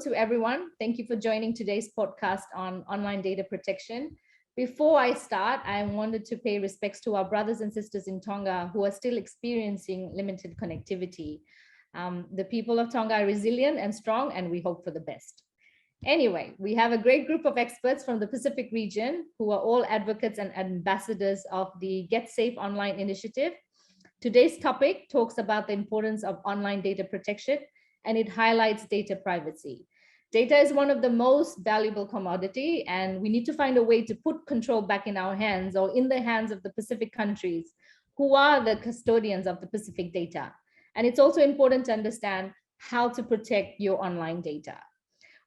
to everyone. Thank you for joining today's podcast on online data protection. Before I start, I wanted to pay respects to our brothers and sisters in Tonga who are still experiencing limited connectivity. The people of Tonga are resilient and strong, and we hope for the best. Anyway, we have a great group of experts from the Pacific region who are all advocates and ambassadors of the Get Safe Online initiative. Today's topic talks about the importance of online data protection, and it highlights data privacy. Data is one of the most valuable commodity, and we need to find a way to put control back in our hands or in the hands of the Pacific countries who are the custodians of the Pacific data. And it's also important to understand how to protect your online data.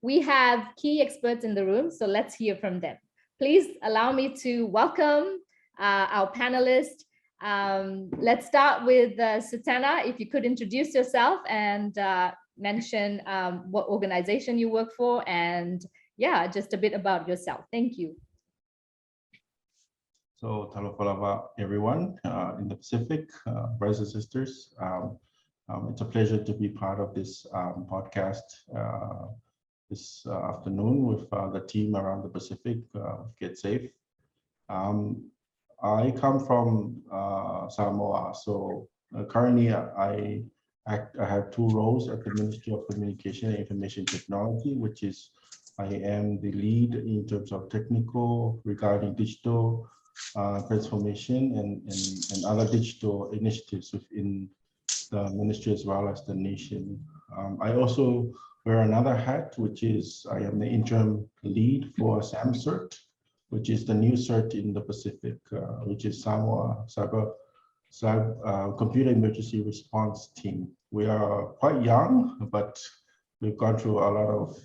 We have key experts in the room, so let's hear from them. Please allow me to welcome our panelists. Let's start with Sutana. If you could introduce yourself and mention what organization you work for, and yeah, just a bit about yourself. Thank you. So, talofa everyone in the Pacific, brothers and sisters. It's a pleasure to be part of this podcast this afternoon with the team around the Pacific, Get Safe. I come from Samoa, so currently I have two roles at the Ministry of Communication and Information Technology, which is I am the lead in terms of technical regarding digital transformation and other digital initiatives within the ministry as well as the nation. I also wear another hat, which is I am the interim lead for SAMCERT, which is the new cert in the Pacific, which is Samoa Computer Emergency Response Team. We are quite young, but we've gone through a lot of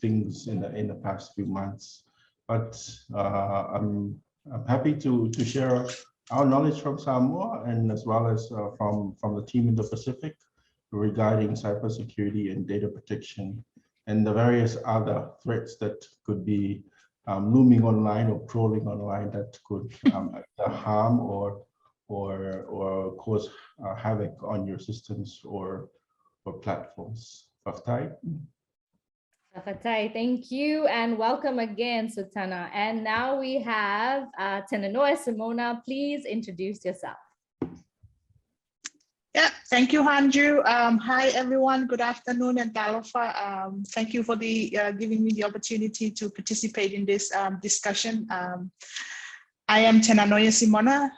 things in the past few months. But I'm happy to share our knowledge from Samoa and as well as from the team in the Pacific regarding cybersecurity and data protection and the various other threats that could be looming online or crawling online that could either harm or cause havoc on your systems or platforms. Fatai. Fatai, thank you, and welcome again, Sutana. And now we have Tenanoa Simona. Please introduce yourself. Yeah, thank you, Hanju. Hi, everyone. Good afternoon, and talofa. Thank you for giving me the opportunity to participate in this discussion. I am Tenanoa Simona,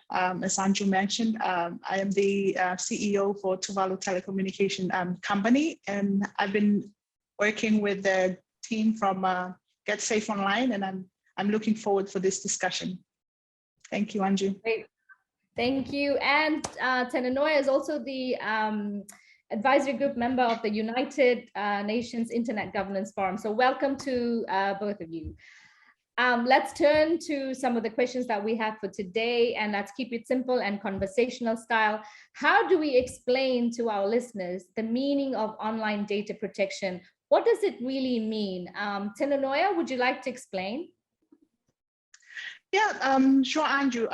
as Hanju mentioned. I am the CEO for Tuvalu Telecommunication Company, and I've been working with the team from Get Safe Online, and I'm looking forward for this discussion. Thank you, Hanju. Great. Thank you. And Tenanoa is also the advisory group member of the United Nations Internet Governance Forum. So welcome to both of you. Let's turn to some of the questions that we have for today, and let's keep it simple and conversational style. How do we explain to our listeners the meaning of online data protection? What does it really mean? Tenanoa, would you like to explain? Yeah, sure, Andrew.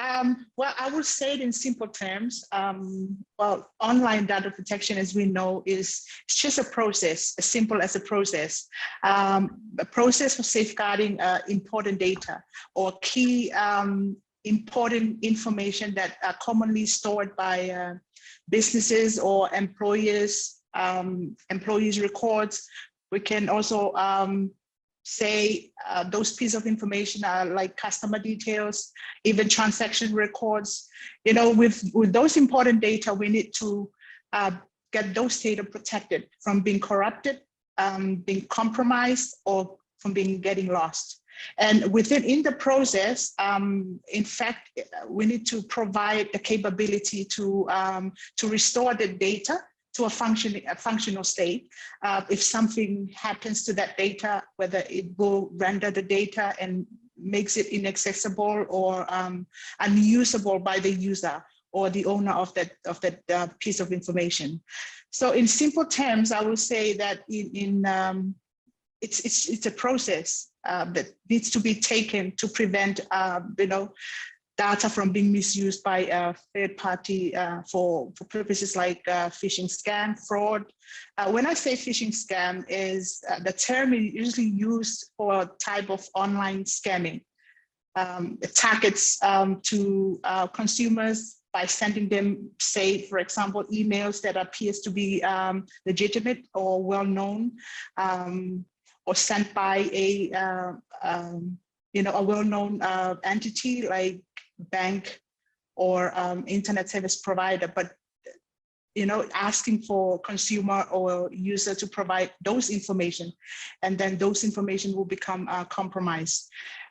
Well, I would say it in simple terms. Well, online data protection, as we know, is just a process, as simple as a process for safeguarding important data or key important information that are commonly stored by businesses or employers' records. We can also say those pieces of information are like customer details, even transaction records. You know, with those important data, we need to get those data protected from being corrupted, being compromised, or from getting lost. And in the process, in fact, we need to provide the capability to restore the data to a functional state. If something happens to that data, whether it will render the data and makes it inaccessible or unusable by the user or the owner of that piece of information. So in simple terms, I would say that it's a process that needs to be taken to prevent data from being misused by a third party for purposes like phishing scam, fraud. When I say phishing scam, is the term is usually used for a type of online scamming. It targets to consumers by sending them, say, for example, emails that appears to be legitimate or well-known, or sent by a a well-known entity like bank or internet service provider, but asking for consumer or user to provide those information, and then those information will become compromised.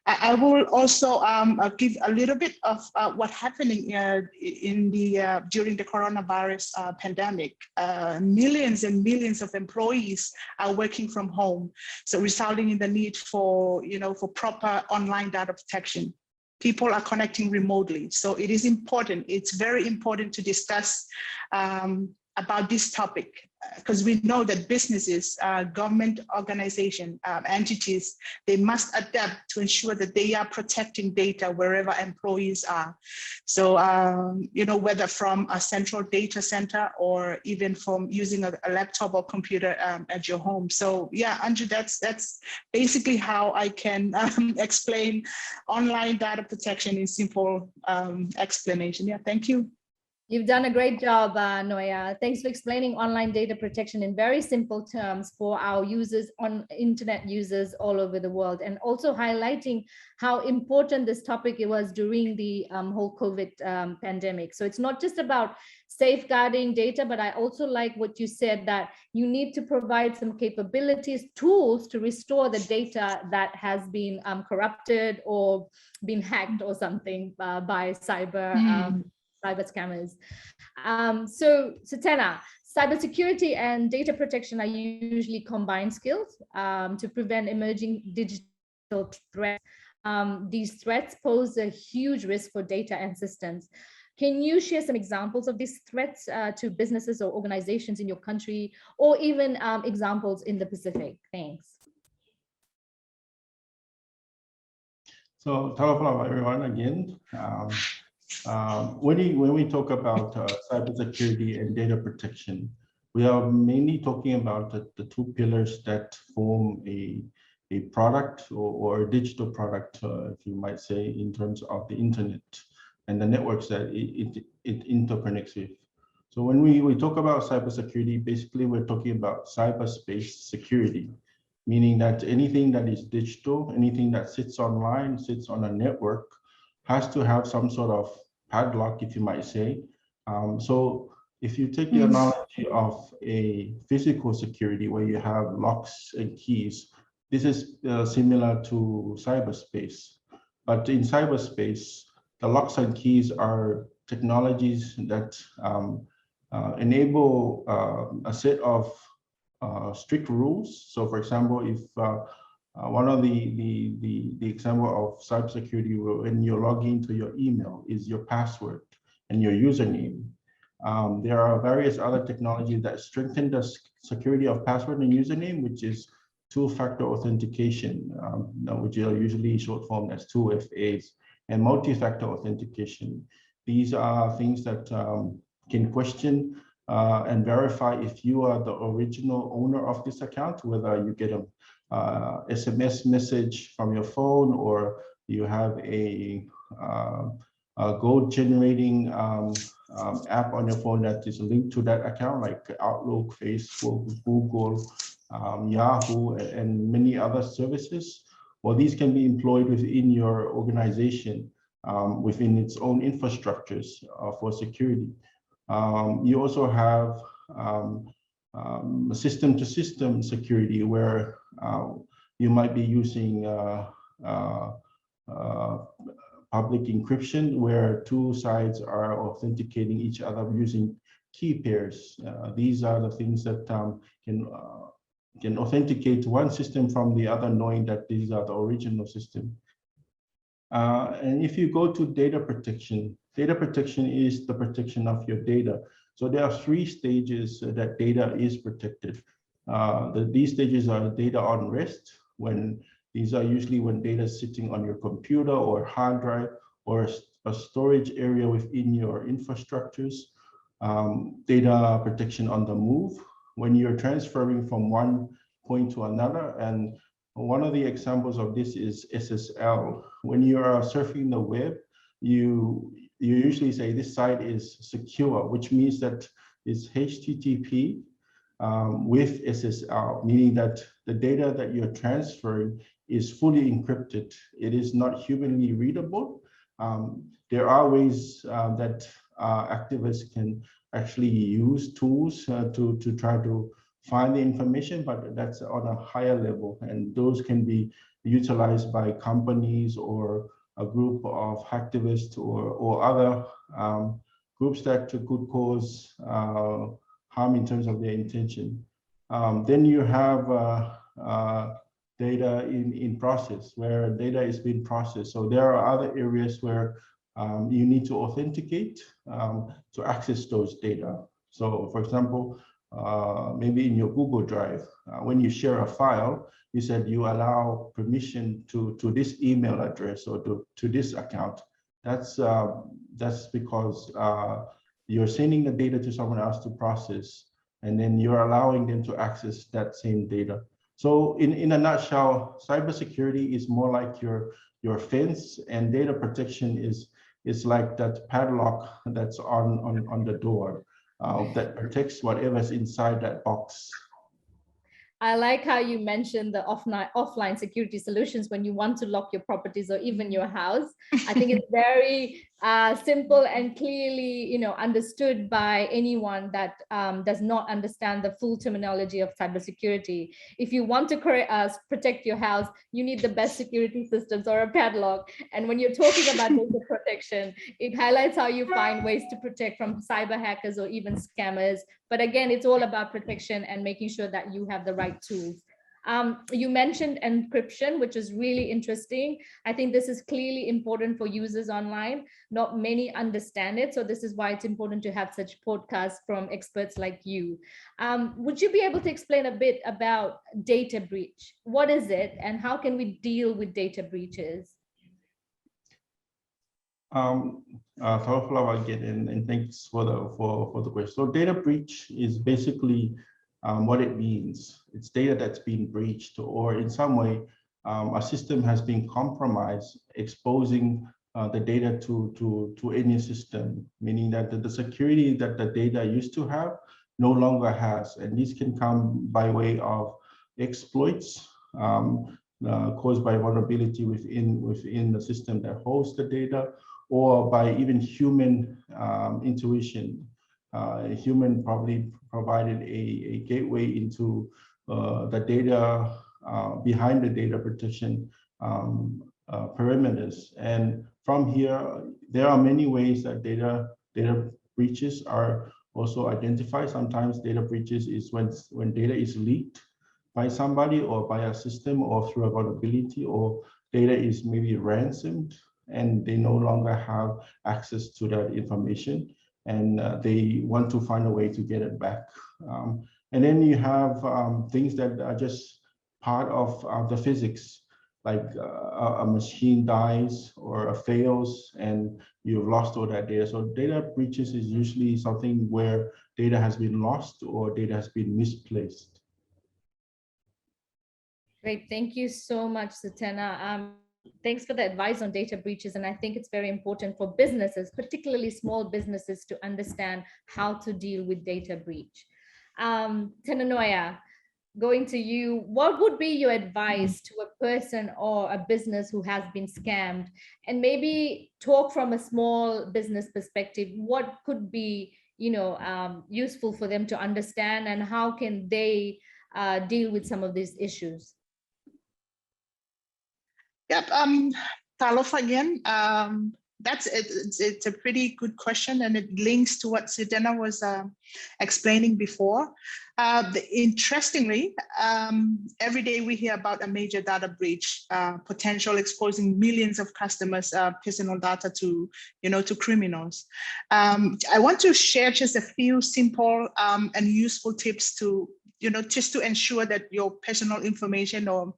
I will also give a little bit of what happening in the during the coronavirus pandemic. Millions and millions of employees are working from home, so resulting in the need for for proper online data protection. People are connecting remotely, so it is important. It's very important to discuss about this topic, because we know that businesses, government organization, entities, they must adapt to ensure that they are protecting data wherever employees are. So, whether from a central data center or even from using a laptop or computer at your home. So yeah, Andrew, that's basically how I can explain online data protection in simple explanation. Yeah, thank you. You've done a great job, Noya. Thanks for explaining online data protection in very simple terms for our users, internet users all over the world, and also highlighting how important this topic it was during the whole COVID pandemic. So it's not just about safeguarding data, but I also like what you said, that you need to provide some capabilities, tools to restore the data that has been corrupted or been hacked or something by cyber scammers. So Tena, cybersecurity and data protection are usually combined skills to prevent emerging digital threats. These threats pose a huge risk for data and systems. Can you share some examples of these threats to businesses or organizations in your country, or even examples in the Pacific? Thanks. So, hello everyone again. When we talk about cybersecurity and data protection, we are mainly talking about the two pillars that form a product or a digital product, if you might say, in terms of the internet and the networks that it interconnects with. So when we talk about cybersecurity, basically we're talking about cyberspace security, meaning that anything that is digital, anything that sits online, sits on a network, has to have some sort of padlock, if you might say. So if you take the analogy of a physical security where you have locks and keys, this is similar to cyberspace. But in cyberspace, the locks and keys are technologies that enable a set of strict rules. So for example, if one of the example of cybersecurity, when you log into your email, is your password and your username. There are various other technologies that strengthen the security of password and username, which is two-factor authentication, which are usually short form as 2FAs, and multi-factor authentication. These are things that can question and verify if you are the original owner of this account, whether you get a SMS message from your phone, or you have a code generating app on your phone that is linked to that account, like Outlook, Facebook, Google, Yahoo, and many other services. Well, these can be employed within your organization, within its own infrastructures for security. You also have system-to-system security, where you might be using public encryption, where two sides are authenticating each other using key pairs. These are the things that can authenticate one system from the other, knowing that these are the original system. And if you go to data protection is the protection of your data. So there are three stages that data is protected. These stages are data on rest, when these are usually when data is sitting on your computer or hard drive, or a storage area within your infrastructures, data protection on the move, when you're transferring from one point to another. And one of the examples of this is SSL. When you are surfing the web, you usually say this site is secure, which means that it's HTTP with SSL, meaning that the data that you're transferring is fully encrypted. It is not humanly readable. There are ways that activists can actually use tools to try to find the information, but that's on a higher level, and those can be utilized by companies or a group of activists or other groups that could cause harm in terms of their intention. Then you have data in process, where data is being processed. So there are other areas where you need to authenticate to access those data. So for example, maybe in your Google Drive, when you share a file, you said you allow permission to this email address or to this account. That's because you're sending the data to someone else to process, and then you're allowing them to access that same data. So in a nutshell, cybersecurity is more like your fence, and data protection is like that padlock that's on the door that protects whatever's inside that box. I like how you mentioned the offline security solutions when you want to lock your properties or even your house. I think it's very simple and clearly, understood by anyone that does not understand the full terminology of cybersecurity. If you want to protect your house, you need the best security systems or a padlock. And when you're talking about data protection, it highlights how you find ways to protect from cyber hackers or even scammers. But again, it's all about protection and making sure that you have the right tools. You mentioned encryption, which is really interesting. I think this is clearly important for users online. Not many understand it. So this is why it's important to have such podcasts from experts like you. Would you be able to explain a bit about data breach? What is it and how can we deal with data breaches? Flower again, and thanks for the question. So data breach is basically what it means. It's data that's been breached, or in some way, a system has been compromised, exposing the data to any system, meaning that the security that the data used to have no longer has. And these can come by way of exploits caused by vulnerability within the system that holds the data, or by even human intuition. A human probably provided a gateway into the data behind the data protection perimeters. And from here, there are many ways that data breaches are also identified. Sometimes data breaches is when data is leaked by somebody or by a system or through a vulnerability, or data is maybe ransomed and they no longer have access to that information, and they want to find a way to get it back. And then you have things that are just part of the physics, like a machine dies or fails and you've lost all that data. So data breaches is usually something where data has been lost or data has been misplaced. Great, thank you so much, Satena. Thanks for the advice on data breaches. And I think it's very important for businesses, particularly small businesses, to understand how to deal with data breach. Tenanoia, going to you, what would be your advice to a person or a business who has been scammed? And maybe talk from a small business perspective, what could be useful for them to understand, and how can they deal with some of these issues? Yep. Talof again. It's a pretty good question, and it links to what Satena was explaining before. Interestingly, every day we hear about a major data breach, potential exposing millions of customers' personal data to criminals. I want to share just a few simple and useful tips to just to ensure that your personal information or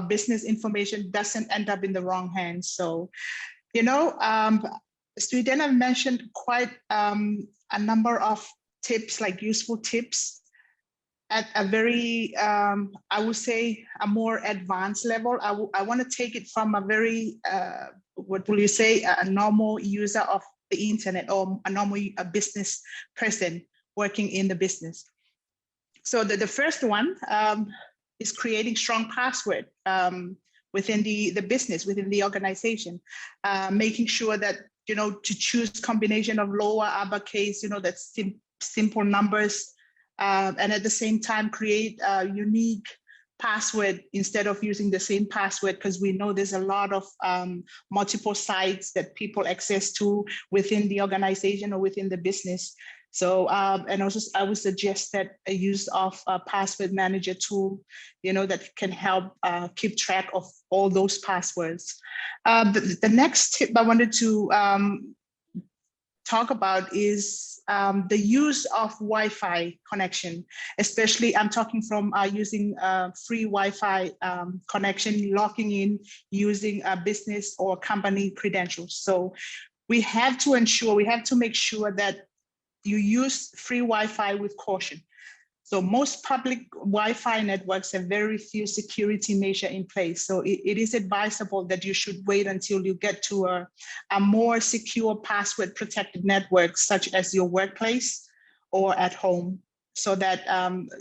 business information doesn't end up in the wrong hands. So You know, Sweden have mentioned quite a number of tips, like useful tips at a very, I would say, a more advanced level. I want to take it from a very, what will you say, a normal user of the internet, or a normal business person working in the business. So the first one is creating strong password within the business, within the organization, making sure that, you know, to choose combination of lower, uppercase, you know, that's simple numbers, and at the same time create a unique password instead of using the same password, because we know there's a lot of multiple sites that people access to within the organization or within the business. So, and also I would suggest that a use of a password manager tool, you know, that can help keep track of all those passwords. The next tip I wanted to talk about is the use of Wi-Fi connection, especially I'm talking from using free Wi-Fi connection, logging in using a business or company credentials. So we have to make sure that you use free Wi-Fi with caution. So most public Wi-Fi networks have very few security measures in place. So it is advisable that you should wait until you get to a more secure password protected network, such as your workplace or at home, so that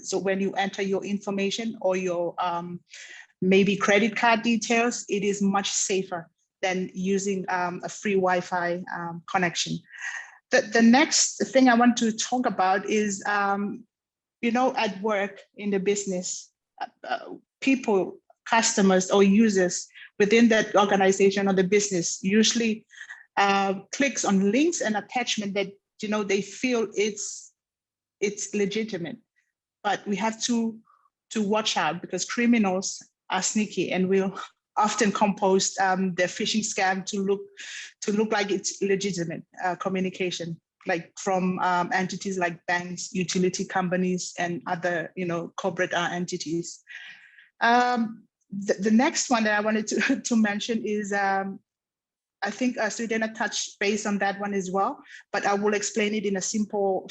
so when you enter your information or your maybe credit card details, it is much safer than using a free Wi-Fi connection. The next thing I want to talk about is, you know, at work in the business, people, customers or users within that organization or the business usually clicks on links and attachment that, you know, they feel it's legitimate. But we have to watch out, because criminals are sneaky and will often compose their phishing scam to look like it's legitimate communication, like from entities like banks, utility companies, and other, you know, corporate entities. The next one that I wanted to mention is, I think Sudena touched base on that one as well, but I will explain it in a simple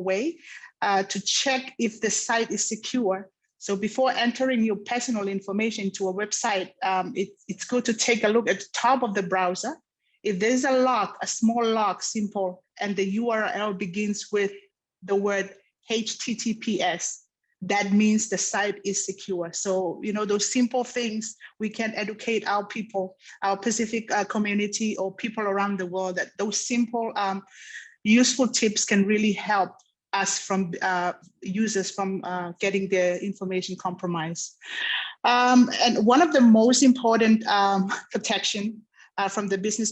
way to check if the site is secure. So before entering your personal information to a website, it's good to take a look at the top of the browser. If there's a lock, a small lock, simple, and the URL begins with the word HTTPS, that means the site is secure. So, you know, those simple things, we can educate our people, our Pacific community or people around the world, that those simple, useful tips can really help us from users from getting their information compromised. And one of the most important protection from the business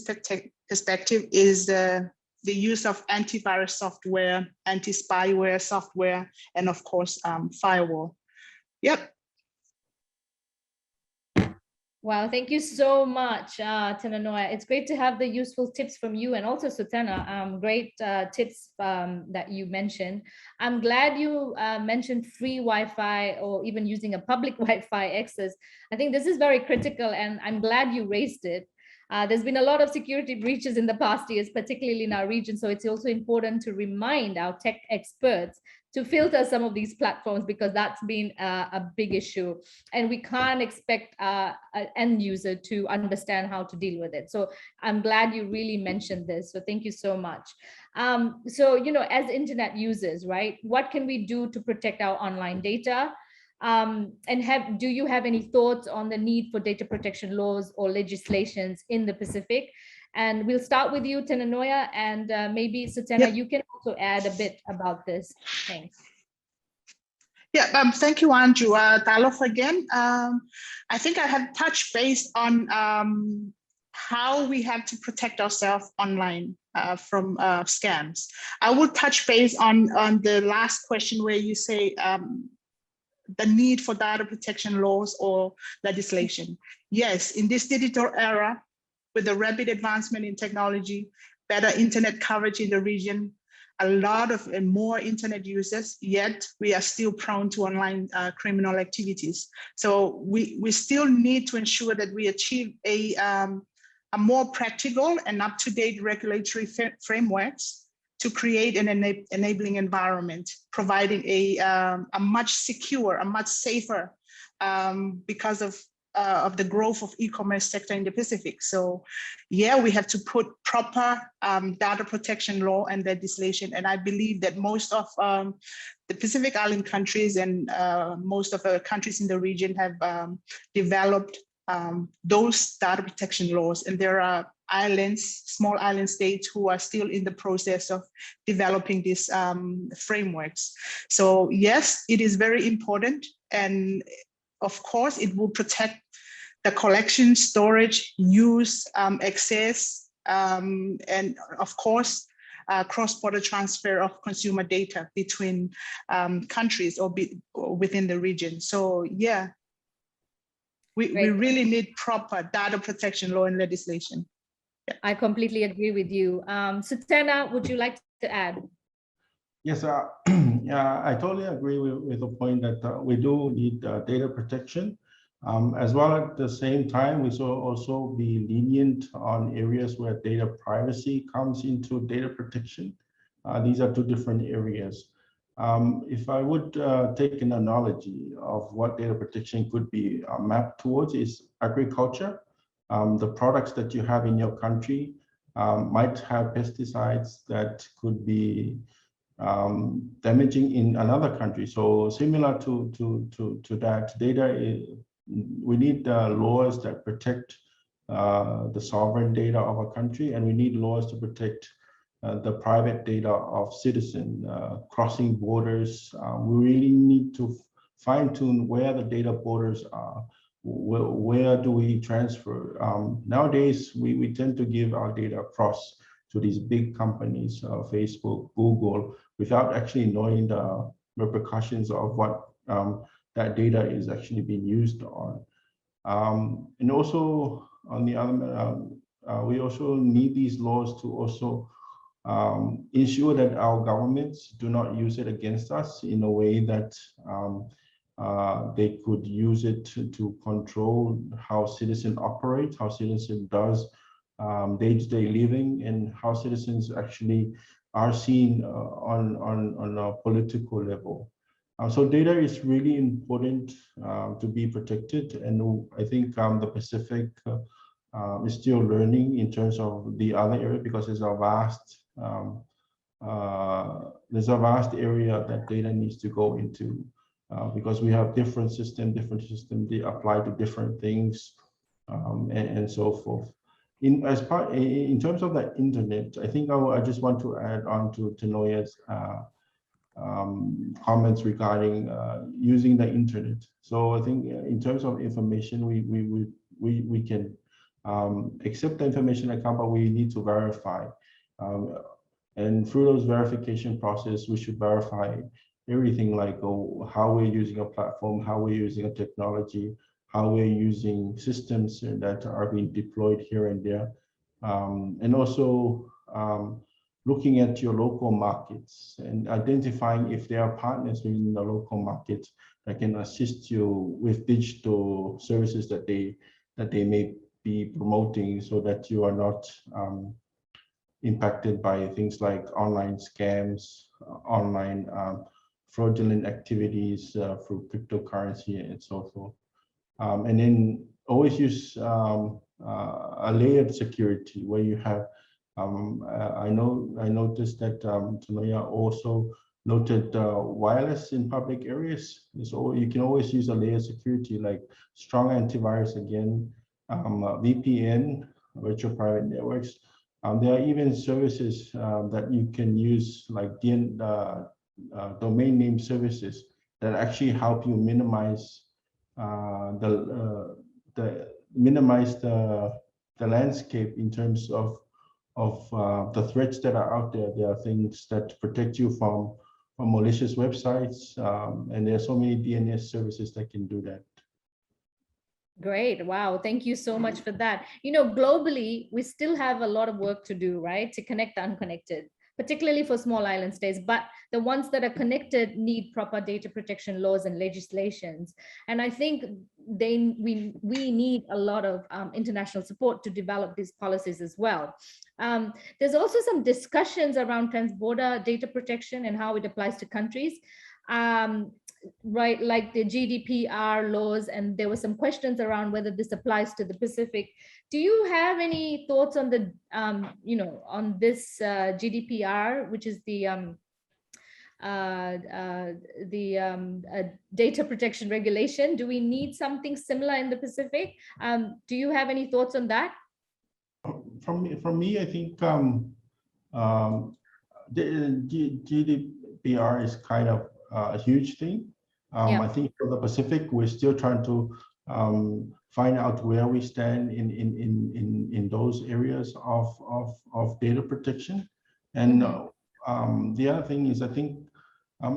perspective is the use of antivirus software, anti-spyware software, and of course, firewall. Yep. Wow, thank you so much, Tenanoa. It's great to have the useful tips from you, and also Sutena, great tips that you mentioned. I'm glad you mentioned free Wi-Fi or even using a public Wi-Fi access. I think this is very critical, and I'm glad you raised it. There's been a lot of security breaches in the past years, particularly in our region. So it's also important to remind our tech experts to filter some of these platforms, because that's been a big issue. And we can't expect an end user to understand how to deal with it. So I'm glad you really mentioned this. So thank you so much. So, you know, as internet users, right, what can we do to protect our online data? And do you have any thoughts on the need for data protection laws or legislations in the Pacific? And we'll start with you, Tenanoia, and maybe Sutena, Yep. you can also add a bit about this. Thanks. Yeah, thank you, Andrew. Talof again. I think I have touched base on how we have to protect ourselves online from scams. I will touch base on the last question where you say the need for data protection laws or legislation. Yes, in this digital era, with the rapid advancement in technology, better internet coverage in the region, a lot of and more internet users, yet we are still prone to online criminal activities. So we still need to ensure that we achieve a a more practical and up-to-date regulatory frameworks to create an enabling environment, providing a much secure, a much safer, because of the growth of e-commerce sector in the Pacific. So yeah, we have to put proper data protection law and legislation. And I believe that most of the Pacific Island countries and most of the countries in the region have developed those data protection laws. And there are islands, small island states who are still in the process of developing these frameworks. So yes, it is very important. And of course, it will protect the collection, storage, use, access, and of course, cross-border transfer of consumer data between countries or within the region. So yeah, we really need proper data protection law and legislation. Yeah. I completely agree with you. Sutena, would you like to add? Yes, yeah, I totally agree with the point that we do need data protection. As well, at the same time, we should also be lenient on areas where data privacy comes into data protection. These are two different areas. If I would take an analogy of what data protection could be mapped towards is agriculture. The products that you have in your country might have pesticides that could be damaging in another country. So similar to that, we need laws that protect the sovereign data of a country, and we need laws to protect the private data of citizens crossing borders. We really need to fine-tune where the data borders are. Where do we transfer? Nowadays, we tend to give our data across to these big companies, Facebook, Google, without actually knowing the repercussions of what that data is actually being used on. And also, on the other, we also need these laws to also ensure that our governments do not use it against us in a way that they could use it to control how citizens operate, how citizens does day-to-day living, and how citizens actually are seen on a political level. So data is really important to be protected, and I think the Pacific is still learning in terms of the other area, because there's a vast area that data needs to go into, because we have different systems, they apply to different things, and so forth. In terms of the internet, I think I just want to add on to Tenoya's comments regarding using the internet. So I think in terms of information, we can accept the information that comes, but we need to verify. And through those verification process, we should verify everything, like how we're using a platform, how we're using a technology, how we're using systems that are being deployed here and there. And also looking at your local markets and identifying if there are partners within the local market that can assist you with digital services that they may be promoting, so that you are not impacted by things like online scams, online fraudulent activities through cryptocurrency and so forth. And then always use a layered security where you have, I noticed that Tanoya also noted wireless in public areas. So you can always use a layered security, like strong antivirus again, VPN, virtual private networks. There are even services that you can use, like domain name services, that actually help you minimize the landscape in terms of the threats that are out there. There are things that protect you from malicious websites, and there are so many DNS services that can do that. Great. Wow. Thank you so much for that. You know, globally, we still have a lot of work to do, right, to connect the unconnected, particularly for small island states, but the ones that are connected need proper data protection laws and legislations. And I think we need a lot of international support to develop these policies as well. There's also some discussions around transborder data protection and how it applies to countries. Right, like the GDPR laws, and there were some questions around whether this applies to the Pacific. Do you have any thoughts on the, on this GDPR, which is the data protection regulation? Do we need something similar in the Pacific? Do you have any thoughts on that? From me, I think the GDPR is kind of a huge thing. I think for the Pacific, we're still trying to find out where we stand in those areas of data protection. And the other thing is, I think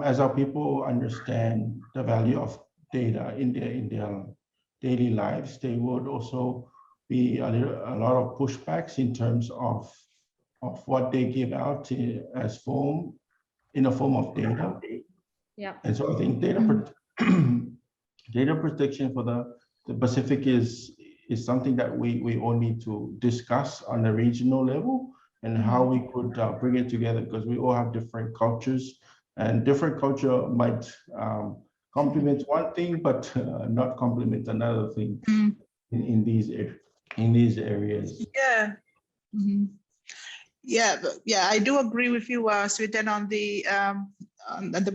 as our people understand the value of data in their daily lives, they would also be a lot of pushbacks in terms of what they give out as in a form of data. Yeah. And so I think data protection for the Pacific is something that we all need to discuss on a regional level, and how we could bring it together, because we all have different cultures, and different culture might complement one thing, but not complement another thing in these areas. Yeah. Yeah, I do agree with you, Sweden, on the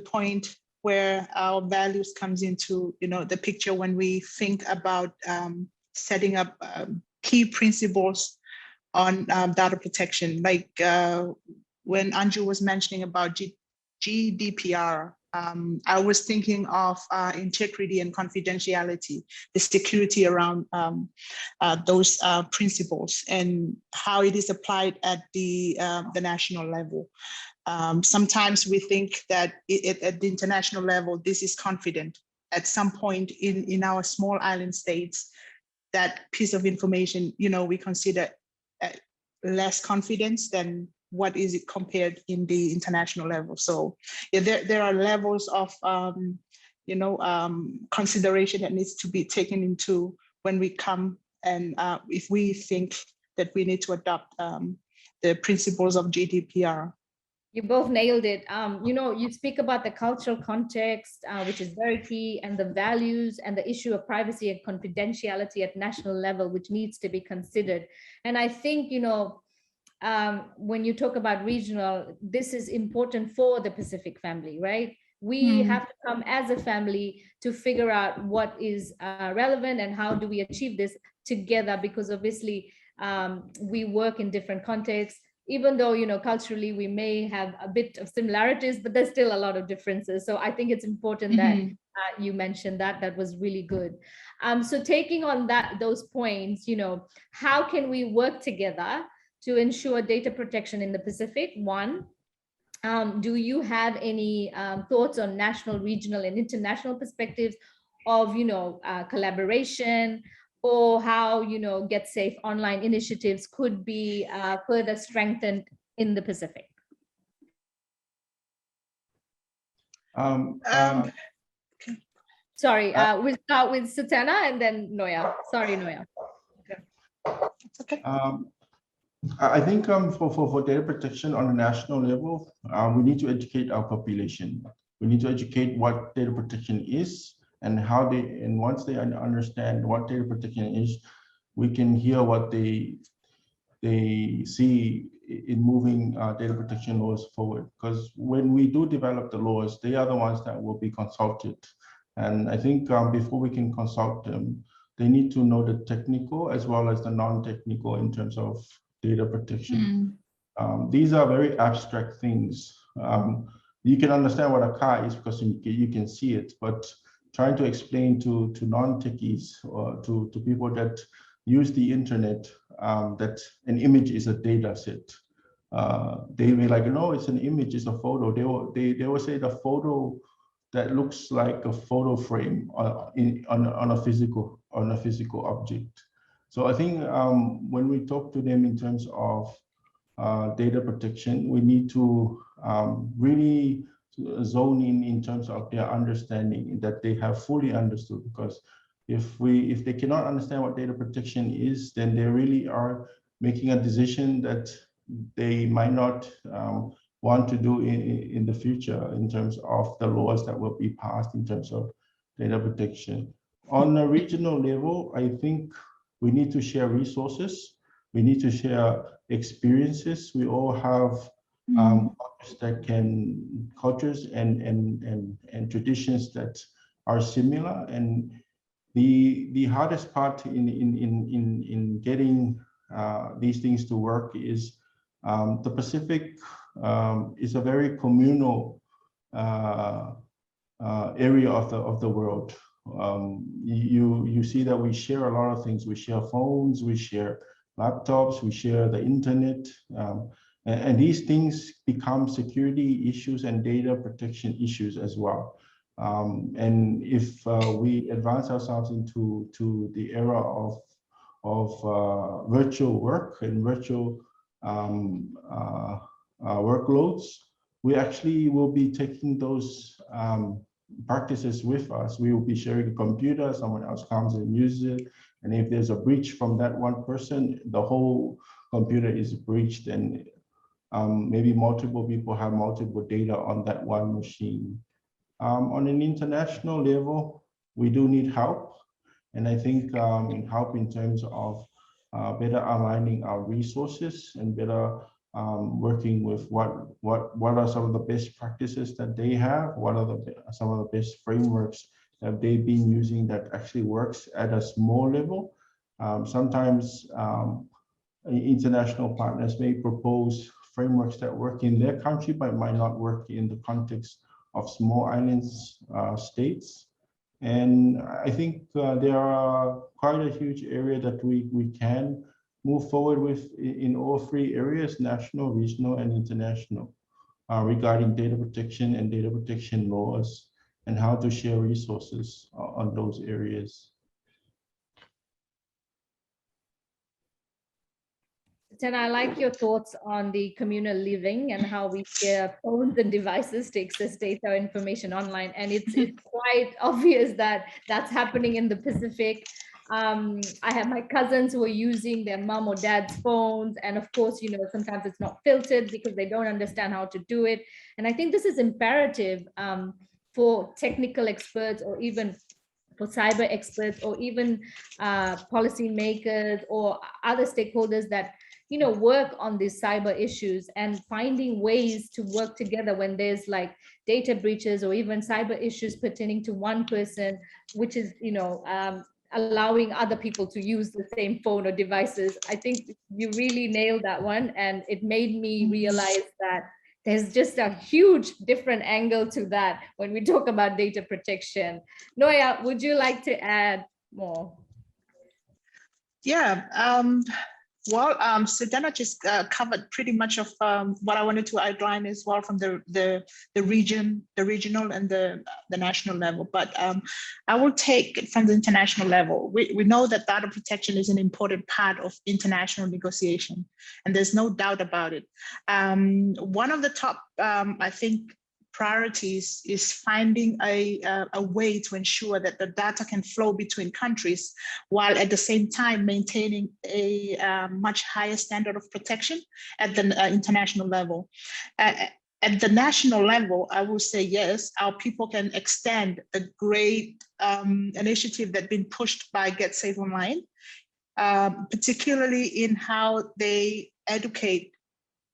point where our values comes into the picture when we think about setting up key principles on data protection. Like when Anju was mentioning about GDPR, I was thinking of integrity and confidentiality, the security around those principles, and how it is applied at the national level. Sometimes we think that at the international level, this is confident. At some point in our small island states, that piece of information, we consider less confidence than what is it compared in the international level. So yeah, there are levels of consideration that needs to be taken into when we come, and if we think that we need to adopt the principles of GDPR. You both nailed it. You speak about the cultural context, which is very key, and the values and the issue of privacy and confidentiality at national level, which needs to be considered. And I think, when you talk about regional, this is important for the Pacific family, right? We have to come as a family to figure out what is relevant and how do we achieve this together, because obviously we work in different contexts. Even though, culturally we may have a bit of similarities, but there's still a lot of differences. So I think it's important that you mentioned that. That was really good. So taking on those points, how can we work together to ensure data protection in the Pacific? One, do you have any thoughts on national, regional, and international perspectives of, collaboration, or how, Get Safe online initiatives could be further strengthened in the Pacific? Sorry, we'll start with Sutana and then Noya. Sorry, Noya. Okay. I think for data protection on a national level, we need to educate our population. We need to educate what data protection is, and once they understand what data protection is, we can hear what they see in moving data protection laws forward. Because when we do develop the laws, they are the ones that will be consulted. And I think before we can consult them, they need to know the technical as well as the non-technical in terms of data protection. These are very abstract things. You can understand what a car is because you can see it, but trying to explain to non-techies or to people that use the internet that an image is a data set. They may like, no, it's an image, it's a photo. They will say the photo that looks like a photo frame on a physical object. So I think when we talk to them in terms of data protection, we need to really zone in terms of their understanding, that they have fully understood. Because if they cannot understand what data protection is, then they really are making a decision that they might not want to do in the future in terms of the laws that will be passed in terms of data protection. On a regional level, I think we need to share resources. We need to share experiences. We all have cultures and traditions that are similar. And the hardest part in getting these things to work is the Pacific is a very communal area of the world. You see that we share a lot of things. We share phones, we share laptops, we share the internet, and these things become security issues and data protection issues as well. And if we advance ourselves into the era of virtual work and virtual workloads, we actually will be taking those practices with us. We will be sharing a computer, someone else comes and uses it. And if there's a breach from that one person, the whole computer is breached, and maybe multiple people have multiple data on that one machine. On an international level, we do need help. And I think help in terms of better aligning our resources and better working with what are some of the best practices that they have, what are some of the best frameworks that they've been using that actually works at a small level. Sometimes international partners may propose frameworks that work in their country but might not work in the context of small islands states. And I think there are quite a huge area that we can move forward with in all three areas: national, regional, and international, regarding data protection and data protection laws and how to share resources on those areas. Then I like your thoughts on the communal living and how we share phones and devices to access data or information online. And it's quite obvious that that's happening in the Pacific. I have my cousins who are using their mom or dad's phones. And of course, you know, sometimes it's not filtered because they don't understand how to do it. And I think this is imperative for technical experts, or even for cyber experts, or even policymakers or other stakeholders that, you know, work on these cyber issues, and finding ways to work together when there's like data breaches or even cyber issues pertaining to one person, which is, you know, allowing other people to use the same phone or devices. I think you really nailed that one. And it made me realize that there's just a huge different angle to that when we talk about data protection. Noya, would you like to add more? Yeah. Well, Sedana just covered pretty much of what I wanted to outline as well from the regional and the national level. But I will take it from the international level. We know that data protection is an important part of international negotiation, and there's no doubt about it. One of the top, I think, priorities is finding a way to ensure that the data can flow between countries, while at the same time maintaining a much higher standard of protection at the international level. At the national level, I will say yes, our people can extend a great initiative that's been pushed by Get Safe Online, particularly in how they educate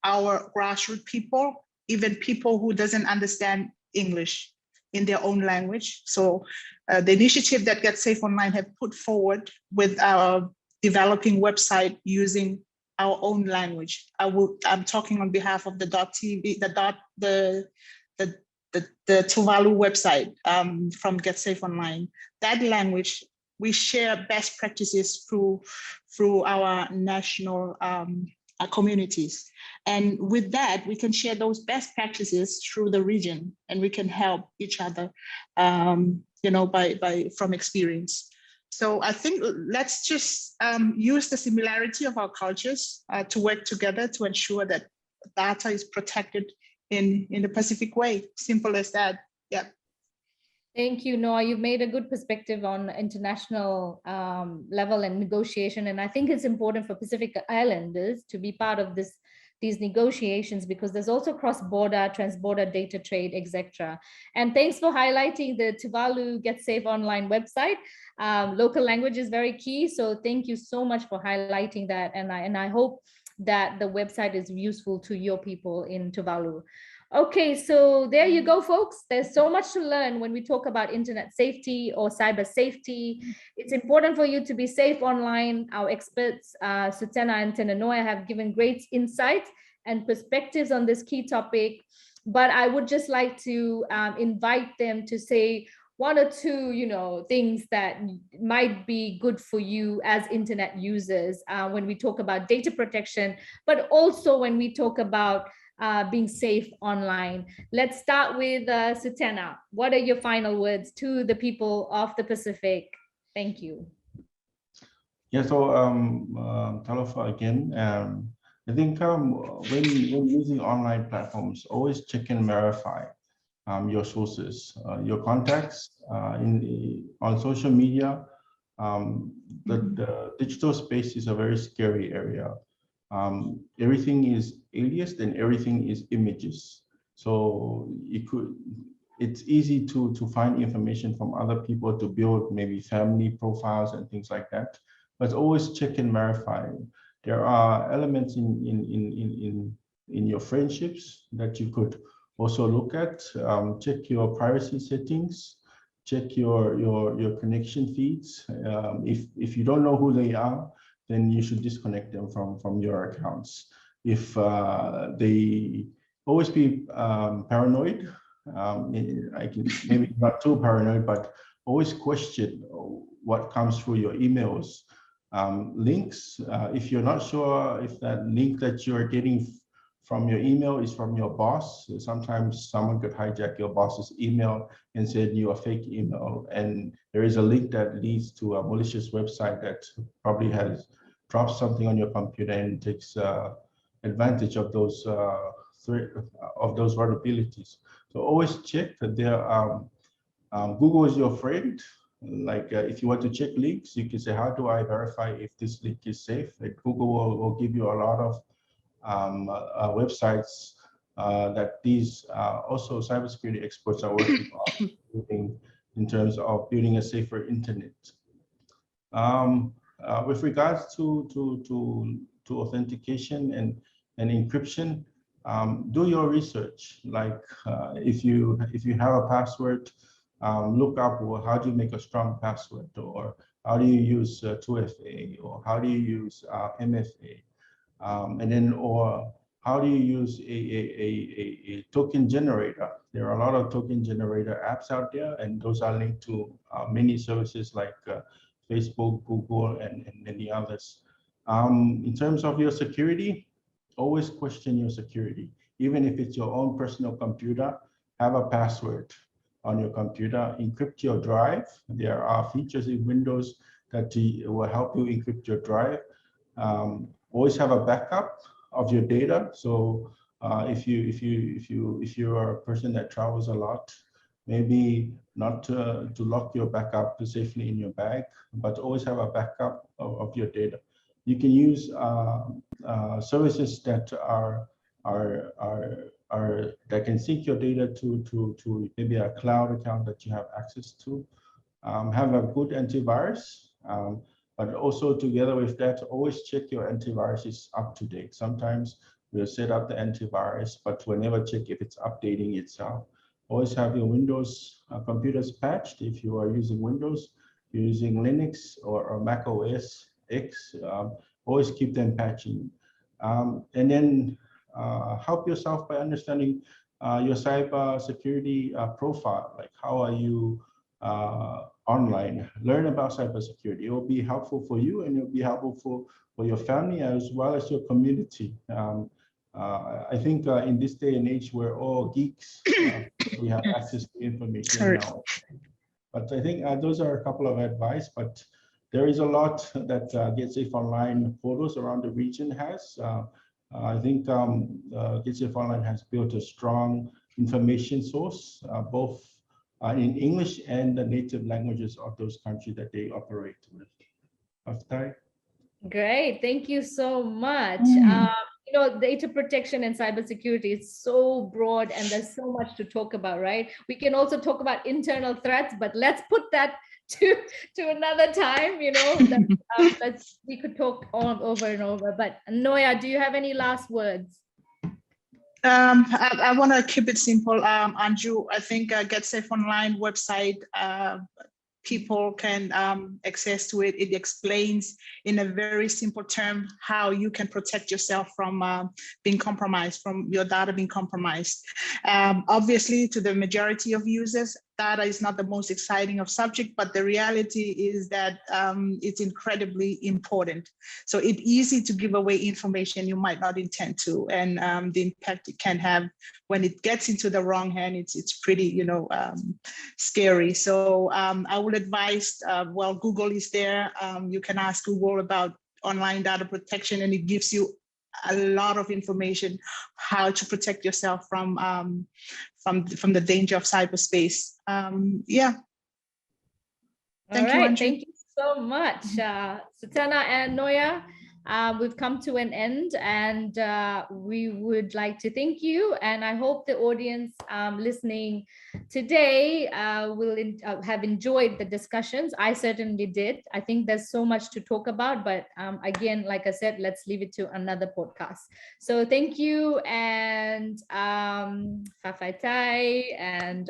our grassroots people, even people who doesn't understand English in their own language. So the initiative that Get Safe Online have put forward with our developing website using our own language. I'm talking on behalf of the .tv, the Tuvalu website from Get Safe Online. That language, we share best practices through our national communities. And with that, we can share those best practices through the region, and we can help each other, you know, from experience. So I think let's just use the similarity of our cultures to work together to ensure that data is protected in the Pacific way. Simple as that. Yeah. Thank you, Noah. You've made a good perspective on international level and negotiation. And I think it's important for Pacific Islanders to be part of these negotiations, because there's also cross-border, trans-border data trade, etc. And thanks for highlighting the Tuvalu Get Safe Online website. Local language is very key. So thank you so much for highlighting that. And I hope that the website is useful to your people in Tuvalu. Okay, so there you go, folks. There's so much to learn when we talk about internet safety or cyber safety. It's important for you to be safe online. Our experts, Sutena and Tenanoia, have given great insights and perspectives on this key topic. But I would just like to invite them to say one or two, things that might be good for you as internet users when we talk about data protection, but also when we talk about being safe online. Let's start with Sutena. What are your final words to the people of the Pacific? Thank you. Yeah, so Talofa again. I think when using online platforms, always check and verify your sources, your contacts on social media. The digital space is a very scary area. Everything is aliased and everything is images. So it's easy to find information from other people to build maybe family profiles and things like that. But always check and verify. There are elements in your friendships that you could also look at. Check your privacy settings. Check your connection feeds. If you don't know who they are, then you should disconnect them from your accounts. If they always be paranoid, I can maybe not too paranoid, but always question what comes through your emails. Links, if you're not sure if that link that you're getting from your email is from your boss, sometimes someone could hijack your boss's email and send you a fake email. And there is a link that leads to a malicious website that probably has dropped something on your computer and takes advantage of those vulnerabilities. So always check that there. Google is your friend. Like if you want to check links, you can say, how do I verify if this link is safe? And Google will give you a lot of websites that these also cybersecurity experts are working on in terms of building a safer internet. With regards to authentication and encryption, do your research. Like if you have a password, look up, well, how do you make a strong password, or how do you use 2FA, or how do you use MFA, and then or how do you use a token generator? There are a lot of token generator apps out there, and those are linked to many services like Facebook, Google, and many others. In terms of your security, always question your security. Even if it's your own personal computer, have a password on your computer, encrypt your drive. There are features in Windows that will help you encrypt your drive. Always have a backup of your data. So if you are a person that travels a lot, maybe not to lock your backup safely in your bag, but always have a backup of your data. You can use services that that can sync your data to maybe a cloud account that you have access to. Have a good antivirus, but also together with that, always check your antivirus is up to date. Sometimes we'll set up the antivirus, but we'll never check if it's updating itself. Always have your Windows computers patched if you are using Windows. If you're using Linux or Mac OS X, always keep them patching. And then help yourself by understanding your cyber security profile. Like, how are you online? Learn about cybersecurity. It will be helpful for you, and it will be helpful for your family as well as your community. I think in this day and age, we're all geeks. We have access to information now. But I think those are a couple of advice. But there is a lot that Get Safe Online portals around the region has. I think Get Safe Online has built a strong information source, both in English and the native languages of those countries that they operate with. Aftai? Great, thank you so much. Data protection and cybersecurity is so broad and there's so much to talk about, right? We can also talk about internal threats, but let's put that to another time, we could talk on over and over. But Noya, do you have any last words? I want to keep it simple. Anju, I think Get Safe Online website, people can access to it. It explains in a very simple term how you can protect yourself from being compromised, from your data being compromised. Obviously, to the majority of users, data is not the most exciting of subject, but the reality is that it's incredibly important. So it's easy to give away information you might not intend to, and the impact it can have when it gets into the wrong hand, it's pretty, scary. So I would advise, Google is there. You can ask Google about online data protection, and it gives you a lot of information how to protect yourself from the danger of cyberspace. Yeah. Thank you, Anju. Thank you so much, Sultana and Noya. We've come to an end, and we would like to thank you. And I hope the audience listening today will have enjoyed the discussions. I certainly did. I think there's so much to talk about, but again, like I said, let's leave it to another podcast. So thank you, and Fafaitai, and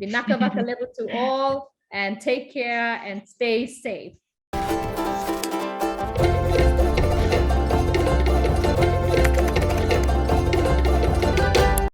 Binaka Vaka level to all, and take care and stay safe.